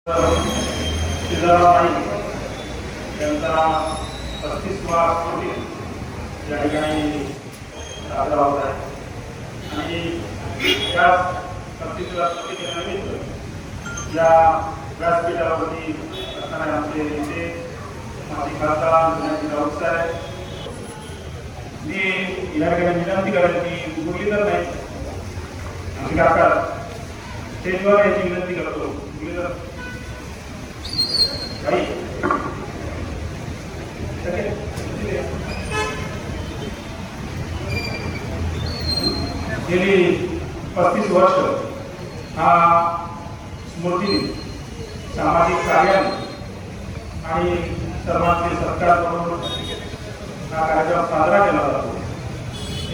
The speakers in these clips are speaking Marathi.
सिद्धरामय्या यांचा 35वा स्मृती या ठिकाणी साजरा होत आहे आणि या 35व्या स्मृतीनिमित्त या व्यासपीठावरती असणारे आमचे नेते माजी खासदार विनायक राऊत साहेब, मी या ठिकाणी विनंती करेन की मुरलीधर नाही आमचे काका स्टेजवर याची विनंती करतो. मुरलीधर गेली 35 वर्ष हा स्मृती सामाजिक कार्य आणि सर्वांचे सत्कार करून हा कार्यक्रम साजरा केला जातो.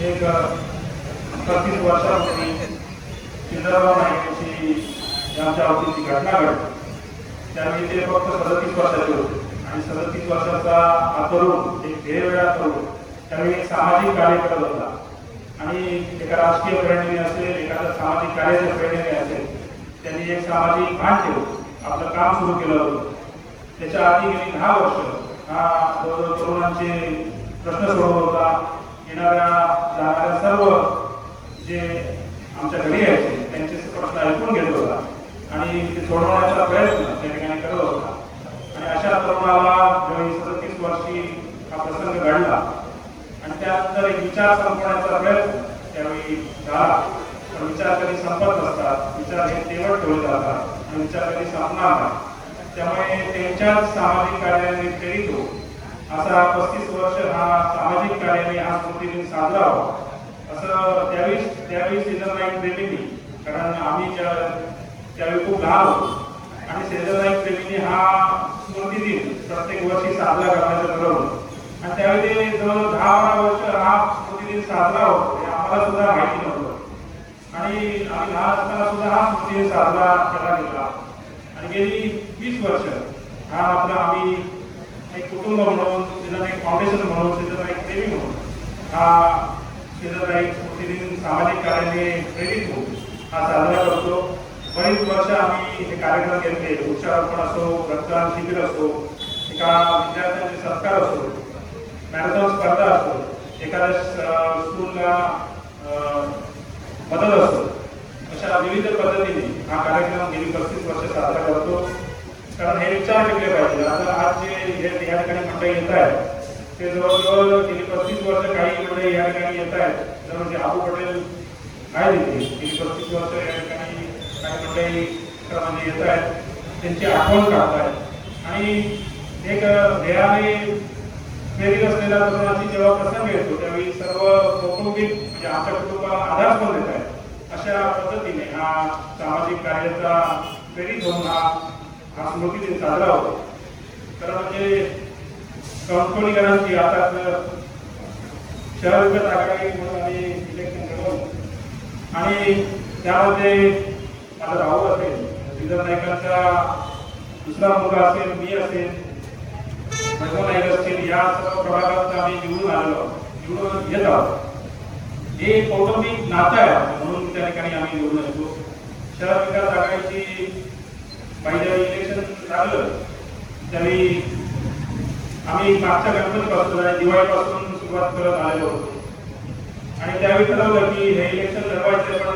एक 35 वर्षापूर्वी सिद्धरामय्याची आमच्या अवतीची घटना घडली. त्यावेळी ते फक्त 37 वर्षाचे होते आणि 37 वर्षाचा हा तरुण एक वेळा तरुण त्यावेळी एक सामाजिक कार्य करत होता आणि एका राजकीय प्रेरणेने असेल, एखाद्या सामाजिक कार्याच्या प्रेरणेने असेल, त्यांनी एक सामाजिक भान ठेवून आपलं काम सुरू केलं होतं. त्याच्या आधी गेली 10 वर्ष हा तरुणांचे प्रश्न सोडवत होता. येणाऱ्या जाणाऱ्या सर्व जे आमच्या घरी यायचे त्यांचे प्रश्न ऐकून घेत होता आणि ते सोडवण्याचा प्रयत्न त्या ठिकाणी करत होता. आणि अशा तरुणाला ज्यावेळी 37 वर्षी हा प्रसंग घडला आणि त्यानंतर एक विचार संपवण्याचा प्रयत्न त्यावेळी झाला. पण विचार कधी संपत नसतात, विचार हे तेवढ ठेवले जातात आणि विचार कधी संपणार नाही. त्यामुळे त्यांच्याच सामाजिक कार्याने प्रेरित हो असा 35 वर्ष हा सामाजिक कार्याने हा स्मृतिदिन साजरा व्हावा असं त्यावेळी सिद्धरामय्या प्रेमींनी, कारण आम्ही त्यावेळी खूप लहान होतो आणि सिद्धरामय्या प्रेमींनी हा स्मृतिदिन प्रत्येक वर्षी साजरा करण्याचं ठरवलं आणि त्यावेळी ते जवळ 10-12 वर्ष हा स्मृतिदिन साजरा होतो हे आम्हाला सुद्धा माहिती नव्हतं आणि आम्ही लहान असताना सुद्धा हा स्मृतिदिन साजरा केला गेला आणि गेली 20 वर्ष हा आपला आम्ही एक कुटुंब म्हणून, सिद्धरामय्या फाउंडेशन म्हणून, सिद्धरामय्या प्रेमी म्हणून हा सिद्धरामय्या स्मृतिदिन सामाजिक कार्याने प्रेरित होऊन हा साजरा करतो. बरीच वर्ष आम्ही हे कार्यक्रम घेतले. वृक्षारोपण असो, रक्तदान शिबिर असो, एका विद्यार्थ्यांचे सत्कार असो, मॅरेथॉन स्पर्धा असो, एखाद्या स्कूलला मदत असो, अशा विविध पद्धतीने हा कार्यक्रम गेली 35 वर्ष साजरा करतो. कारण हे विचार केले पाहिजे. आता आज जे या ठिकाणी मंडळी येत आहेत ते जवळजवळ गेली 35 वर्ष काही मंडळी या ठिकाणी येत आहेत. जवळ जे आबू पटेल आहे तिथे गेली 35 वर्ष या ठिकाणी काही मंडळी क्रमाने येत आहेत, त्यांची आठवण काढतायत आणि एक ध्येयाने प्रेरित असलेल्या तरुणाची जेव्हा प्रसंग येतो त्यावेळी सर्व कौटुंबिक म्हणजे आमच्या कुटुंबाला आधार पण देत आहेत. अशा पद्धतीने हा सामाजिक कार्याचा प्रेरित होऊन हा स्मृतिदिन साजरा होतो. तर म्हणजे कणकोलीकरांची आता शहर विकास आघाडी म्हणून आम्ही इलेक्शन लढवलं आणि त्यामध्ये माझा भाऊ असेल, सिद्धरामय्यांचा दुसरा मुलगा असेल, मी असेल, नाईक असतील, या सर्व प्रभागात आम्ही निवडून येत आहोत. हे कौटुंबिक नातं आहे म्हणून त्या ठिकाणी आम्ही निवडून येतो. शहर विकास आघाडीची पहिलं इलेक्शन झालं त्यावेळी आम्ही मागच्या गणपतीपासून आणि दिवाळीपासून सुरुवात करत आलेलो होतो आणि त्यावेळी ठरवलं की हे इलेक्शन लढवायचं, पण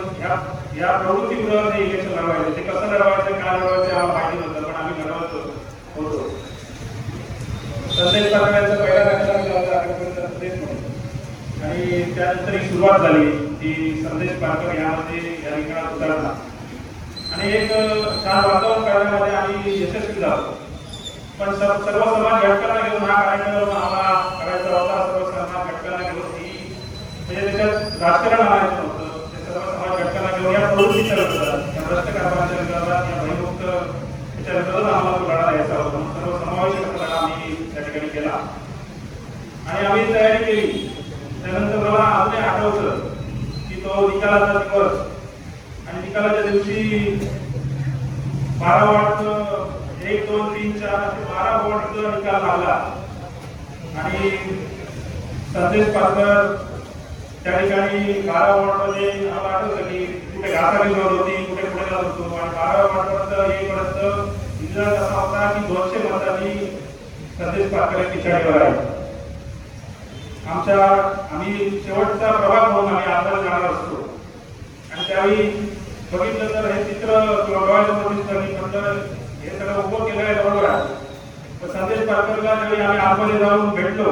या प्रवृत्तीमुळे हे इलेक्शन लढवायचं. ते कसं लढवायचं, काय लढवायचं आम्हाला माहिती नव्हतं, पण आम्ही लढवत होतो. संदेश पाठवण्याचा पहिला कार्यक्रम संदेश म्हणून आणि त्यानंतर ही सुरुवात झाली की संदेश पाठवण यामध्ये या रिंगणात उतरला आणि एक छान वातावरण करण्यामध्ये आम्ही यशस्वी झालो. पण सर्व समाज घटकांना घेऊन हा कार्यक्रम आम्हाला करायचा होता. सर्व समाज घटकांना घेऊन म्हणजे त्याच्यात राजकारण आणायचं नव्हतं. ते सर्व समाज घटकांना घेऊन या प्रवृत्तीच्या विरोधात, या भ्रष्ट कारभाराच्या विरोधात, या भयमुक्त याच्या विरोधात आम्हाला तो लढा द्यायचा होता. सर्व समावेशक लढा आम्ही त्या ठिकाणी केला आणि आम्ही तयारी केली. त्यानंतर मला अजूनही आठवतं की तो निकालाचा दिवस आणि निकालाच्या दिवशी 12 वॉर्ड 1, 2, 3, 4 असे 12 वॉर्डचा निकाल लागला आणि संदेश पारकर त्या ठिकाणी 12 वॉर्डमध्ये आम्हाला आठवतं की कुठे घासाघी होत होती, कुठे पुढे जात होतो आणि 12 वॉर्डपर्यंत येईपर्यंत रिझल्ट असा होता की 200 मतांनी संदेश पारकर पिछाडीवर आहे. आम्ही शेवटचा प्रभाग म्हणून आम्ही आंदोलन जाणार असतो आणि त्यावेळी बघितलं तर हे चित्र किंवा डोळ्याच्या प्रतिष्ठानी म्हणलं हे सगळं उभं केलं आहे बरोबर आहे. पण संदेश पारकरला ज्यावेळी आम्ही आतमध्ये जाऊन भेटलो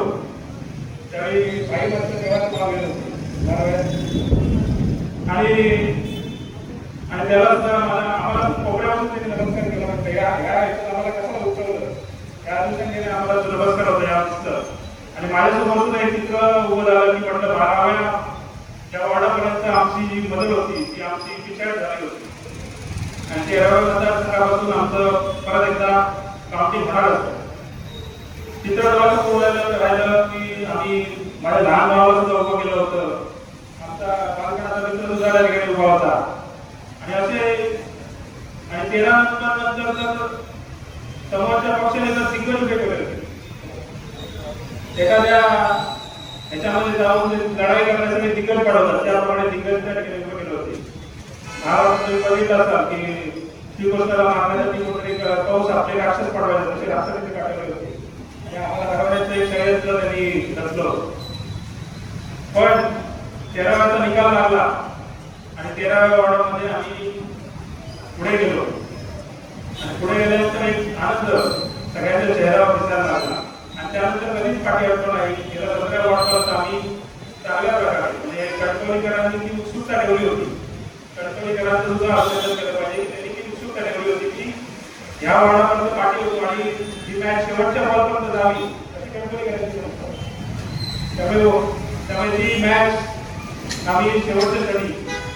त्यावेळी भाई मात्र देवाचं नाव गेलं आणि त्याला आम्हाला कोपऱ्यापासून त्यांनी नमस्कार केला म्हणतं आम्हाला कसं उचललं या दिवसांनी आम्हाला नमस्कार होता या दिसतं. आणि माझ्यासमोर हे चित्र उभं झालं की म्हटलं 12व्या त्या वॉर्डापर्यंत आमची जी मदत होती ती आमची पिछाड झाली होती आणि 13व्या मतदारसंघापासून आमचं परत एकदा काउंटिंग होणार असतं. चित्र डोळ्यासमोर राहिलं की आम्ही माझ्या लहान भावाला सुद्धा उभं केलं होतं. आमचा बालपणाचा मित्र सुद्धा त्या ठिकाणी उभा होता आणि असे 13 नंतर तर समोरच्या पक्षाने जर सिंगल विकेट वगैरे एखाद्या ह्याच्यामध्ये जाऊन लढाई करण्यासाठी दिग्गज पडवतात त्याप्रमाणे दिग्गज त्या ठिकाणी उभे केले होते. महाराष्ट्र बघितलं असाल की श्रीकृष्णाला मारण्यासाठी कुठेतरी पाऊस आपले राक्षस पडवायचे तसे राक्षस तिथे काढलेले होते आणि आम्हाला हरवण्याचं एक षडयंत्र त्यांनी रचलं. पण 13व्याचा निकाल लागला आणि 13व्या वॉर्डामध्ये आम्ही पुढे गेलो आणि पुढे गेल्यानंतर एक आनंद सगळ्यांच्या चेहऱ्यावर दिसायला लागला आणि त्यानंतर कधीच पाठी हटलो नाही. गेल्या 15 वॉर्डापर्यंत आम्ही चांगल्या प्रकारे म्हणजे कणकवलीकरांनी ती उत्सुकता ठेवली होती. कणकवलीकरांचं सुद्धा अभिनंदन केलं पाहिजे. त्यांनी ती उत्सुकता ठेवली होती की ह्या वॉर्डापर्यंत पाठी होतो आणि ही मॅच शेवटच्या बॉलपर्यंत जावी अशी कणकवलीकरांची त्यामुळे ती मॅच आम्ही शेवटच्या क्षणी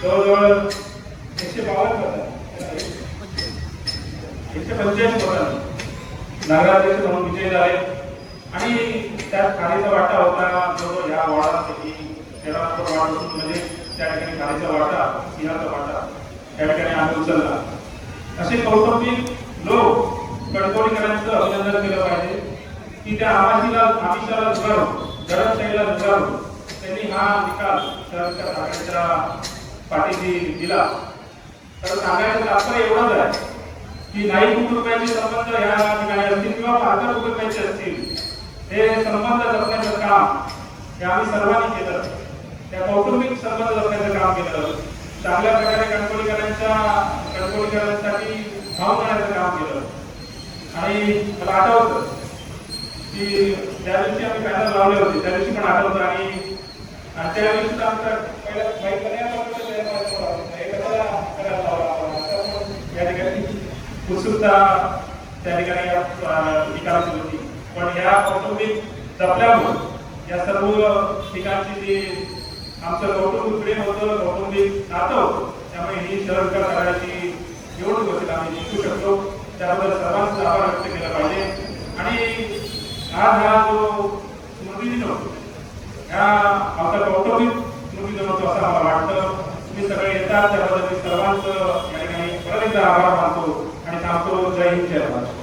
जवळजवळ 145 मतांनी नगराध्यक्ष म्हणून विजय झाले आणि त्यात खालीचा वाटा होता जो या वॉर्डापैकी 13 नंबर वॉर्ड म्हणजे त्या ठिकाणी खालीचा वाटा सिंहाचा वाटा त्या ठिकाणी आम्ही उचलला. असे कौटुंबिक लोक कणकवलीकरांचं अभिनंदन केलं पाहिजे की त्या आमिषाला झुगारून धर्मशाहीला झुगारून त्यांनी हा निकाल शरद ठाकरेंच्या पाठीशी दिला. तर सांगायचं तात्पर्य एवढंच आहे की नाही कुटुंबाचे संबंध या ठिकाणी असतील किंवा पारकर कुटुंबाचे असतील हे संबंध जपण्याचं काम हे आम्ही सर्वांनी केलं. त्या कौटुंबिक संबंध जपण्याचं काम केलं. चांगल्या प्रकारे कणकवलीकरांसाठी भाव देण्याचं काम केलं. आणि मला आठवतं की ज्या दिवशी आम्ही पॅनल लावले होते त्या दिवशी पण आठवतं आणि त्यावेळी सुद्धा आमचा पहिला या ठिकाणी उत्सुकता त्या ठिकाणी निकालाची होती. पण या कौटुंबिक जपल्यामुळे या सर्व ठिकाणची जी आमचं कौटुंबिक प्रेम होतं कौटुंबिक नातं होतं त्यामुळे ही शरद करायची निवडणूक होती आम्ही जिंकू शकतो. त्याबद्दल सर्वांचा आभार व्यक्त केला पाहिजे. आणि आज हा जो स्मृतिदिन होतो ह्या आमचा कौटुंबिक स्मृतिदिन होतो असं आम्हाला वाटतं. तुम्ही सगळे येतात त्याबद्दल मी सर्वांचं या ठिकाणी परत एकदा आभार मानतो आणि सांगतो जय हिंद जय महाराष्ट्र.